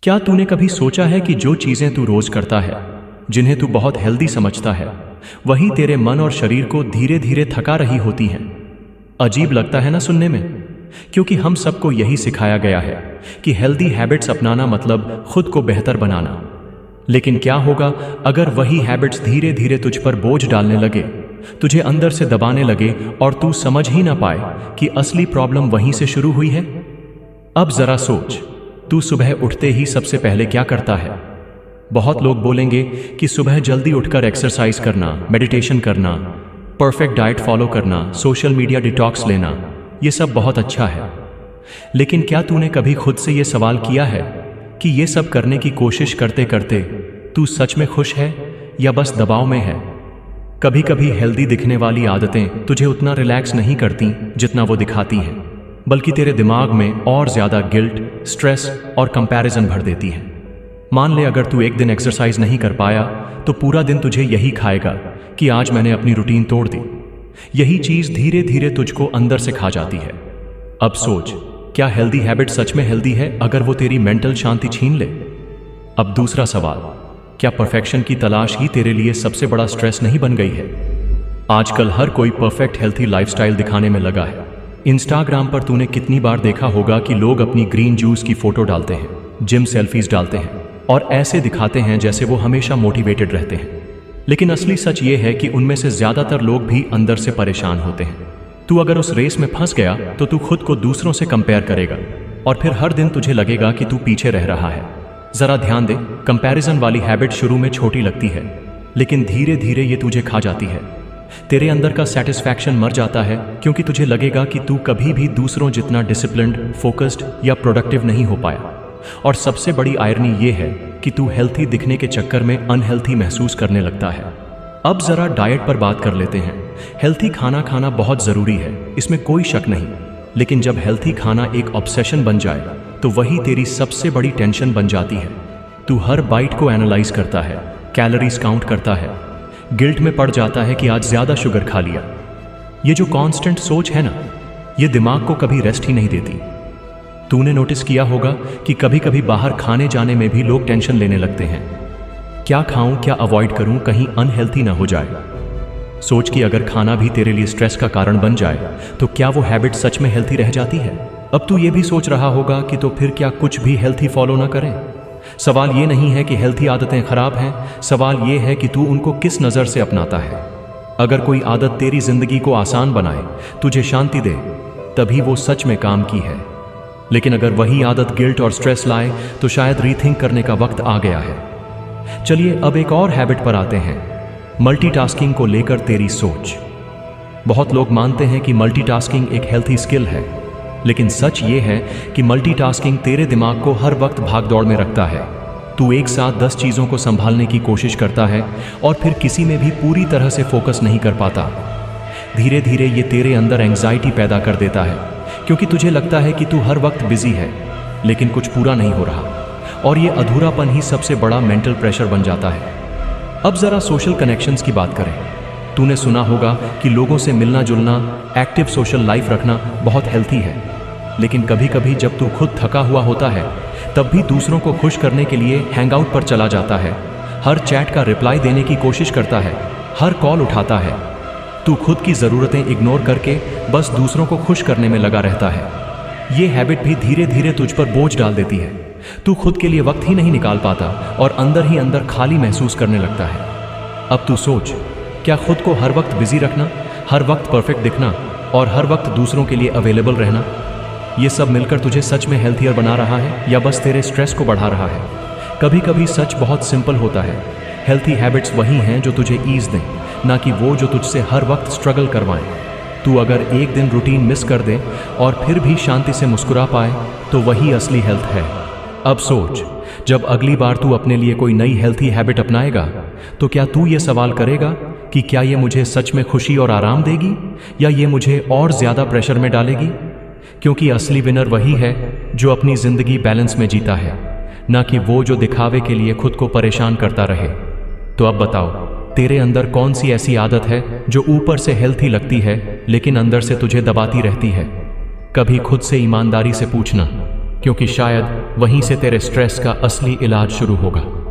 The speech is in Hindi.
क्या तूने कभी सोचा है कि जो चीजें तू रोज करता है, जिन्हें तू बहुत हेल्दी समझता है, वही तेरे मन और शरीर को धीरे धीरे थका रही होती हैं? अजीब लगता है ना सुनने में, क्योंकि हम सबको यही सिखाया गया है कि हेल्दी हैबिट्स अपनाना मतलब खुद को बेहतर बनाना। लेकिन क्या होगा अगर वही हैबिट्स धीरे धीरे तुझ पर बोझ डालने लगे, तुझे अंदर से दबाने लगे और तू समझ ही ना पाए कि असली प्रॉब्लम वहीं से शुरू हुई है? अब जरा सोच, तू सुबह उठते ही सबसे पहले क्या करता है? बहुत लोग बोलेंगे कि सुबह जल्दी उठकर एक्सरसाइज करना, मेडिटेशन करना, परफेक्ट डाइट फॉलो करना, सोशल मीडिया डिटॉक्स लेना, ये सब बहुत अच्छा है। लेकिन क्या तूने कभी खुद से ये सवाल किया है कि ये सब करने की कोशिश करते करते तू सच में खुश है या बस दबाव में है? कभी कभी हेल्दी दिखने वाली आदतें तुझे उतना रिलैक्स नहीं करती जितना वो दिखाती हैं, बल्कि तेरे दिमाग में और ज्यादा गिल्ट, स्ट्रेस और कंपैरिजन भर देती हैं। मान ले अगर तू एक दिन एक्सरसाइज नहीं कर पाया तो पूरा दिन तुझे यही खाएगा कि आज मैंने अपनी रूटीन तोड़ दी। यही चीज धीरे धीरे तुझको अंदर से खा जाती है। अब सोच, क्या हेल्दी हैबिट सच में हेल्दी है अगर वो तेरी मेंटल शांति छीन ले? अब दूसरा सवाल, क्या परफेक्शन की तलाश ही तेरे लिए सबसे बड़ा स्ट्रेस नहीं बन गई है? आजकल हर कोई परफेक्ट हेल्थी लाइफस्टाइल दिखाने में लगा है। इंस्टाग्राम पर तूने कितनी बार देखा होगा कि लोग अपनी ग्रीन जूस की फोटो डालते हैं, जिम सेल्फीज डालते हैं और ऐसे दिखाते हैं जैसे वो हमेशा मोटिवेटेड रहते हैं। लेकिन असली सच ये है कि उनमें से ज्यादातर लोग भी अंदर से परेशान होते हैं। तू अगर उस रेस में फंस गया तो तू खुद को दूसरों से कंपेयर करेगा और फिर हर दिन तुझे लगेगा कि तू पीछे रह रहा है। जरा ध्यान दे, कंपैरिजन वाली हैबिट शुरू में छोटी लगती है, लेकिन धीरे धीरे ये तुझे खा जाती है। तेरे अंदर का सेटिस्फैक्शन मर जाता है क्योंकि तुझे लगेगा कि तू कभी भी दूसरों जितना डिसिप्लिन्ड, फोकस्ड या प्रोडक्टिव नहीं हो पाया। और सबसे बड़ी आयरनी ये है कि तू हेल्थी दिखने के चक्कर में अनहेल्थी महसूस करने लगता है। अब जरा डाइट पर बात कर लेते हैं। हेल्थी खाना खाना बहुत जरूरी है, इसमें कोई शक नहीं। लेकिन जब हेल्थी खाना एक ऑब्सेशन बन जाए तो वही तेरी सबसे बड़ी टेंशन बन जाती है। तू हर बाइट को एनालाइज करता है, कैलोरीज काउंट करता है, गिल्ट में पड़ जाता है कि आज ज्यादा शुगर खा लिया। ये जो कांस्टेंट सोच है ना, ये दिमाग को कभी रेस्ट ही नहीं देती। तूने नोटिस किया होगा कि कभी कभी बाहर खाने जाने में भी लोग टेंशन लेने लगते हैं। क्या खाऊं, क्या अवॉइड करूं, कहीं अनहेल्थी ना हो जाए। सोच कि अगर खाना भी तेरे लिए स्ट्रेस का कारण बन जाए तो क्या वो हैबिट सच में हेल्थी रह जाती है? अब तू ये भी सोच रहा होगा कि तो फिर क्या कुछ भी हेल्थी फॉलो ना करें? सवाल ये नहीं है कि हेल्थी आदतें खराब हैं, सवाल ये है कि तू उनको किस नज़र से अपनाता है। अगर कोई आदत तेरी जिंदगी को आसान बनाए, तुझे शांति दे, तभी वो सच में काम की है। लेकिन अगर वही आदत गिल्ट और स्ट्रेस लाए तो शायद रीथिंक करने का वक्त आ गया है। चलिए अब एक और हैबिट पर आते हैं, मल्टीटास्किंग को लेकर तेरी सोच। बहुत लोग मानते हैं कि मल्टीटास्किंग एक हेल्थी स्किल है, लेकिन सच ये है कि मल्टीटास्किंग तेरे दिमाग को हर वक्त भागदौड़ में रखता है। तू एक साथ 10 चीज़ों को संभालने की कोशिश करता है और फिर किसी में भी पूरी तरह से फोकस नहीं कर पाता। धीरे धीरे ये तेरे अंदर एंग्जाइटी पैदा कर देता है, क्योंकि तुझे लगता है कि तू हर वक्त बिजी है, लेकिन कुछ पूरा नहीं हो रहा। और ये अधूरापन ही सबसे बड़ा मेंटल प्रेशर बन जाता है। अब जरा सोशल कनेक्शंस की बात करें। तूने सुना होगा कि लोगों से मिलना जुलना, एक्टिव सोशल लाइफ रखना बहुत हेल्थी है। लेकिन कभी कभी जब तू खुद थका हुआ होता है, तब भी दूसरों को खुश करने के लिए हैंगआउट पर चला जाता है, हर चैट का रिप्लाई देने की कोशिश करता है, हर कॉल उठाता है। तू खुद की ज़रूरतें इग्नोर करके बस दूसरों को खुश करने में लगा रहता है। ये हैबिट भी धीरे धीरे तुझ पर बोझ डाल देती है। तू खुद के लिए वक्त ही नहीं निकाल पाता और अंदर ही अंदर खाली महसूस करने लगता है। अब तू सोच, क्या खुद को हर वक्त बिजी रखना, हर वक्त परफेक्ट दिखना और हर वक्त दूसरों के लिए अवेलेबल रहना, ये सब मिलकर तुझे सच में हेल्थियर बना रहा है या बस तेरे स्ट्रेस को बढ़ा रहा है? कभी कभी सच बहुत सिंपल होता है। हेल्थी हैबिट्स वही हैं जो तुझे ईज दें, ना कि वो जो तुझसे हर वक्त स्ट्रगल करवाएं। तू अगर एक दिन रूटीन मिस कर दे और फिर भी शांति से मुस्कुरा पाए तो वही असली हेल्थ है। अब सोच, जब अगली बार तू अपने लिए कोई नई हेल्थी हैबिट अपनाएगा तो क्या तू ये सवाल करेगा कि क्या ये मुझे सच में खुशी और आराम देगी या ये मुझे और ज़्यादा प्रेशर में डालेगी? क्योंकि असली विनर वही है जो अपनी ज़िंदगी बैलेंस में जीता है, ना कि वो जो दिखावे के लिए खुद को परेशान करता रहे। तो अब बताओ, तेरे अंदर कौन सी ऐसी आदत है जो ऊपर से हेल्थी लगती है लेकिन अंदर से तुझे दबाती रहती है? कभी खुद से ईमानदारी से पूछना, क्योंकि शायद वहीं से तेरे स्ट्रेस का असली इलाज शुरू होगा।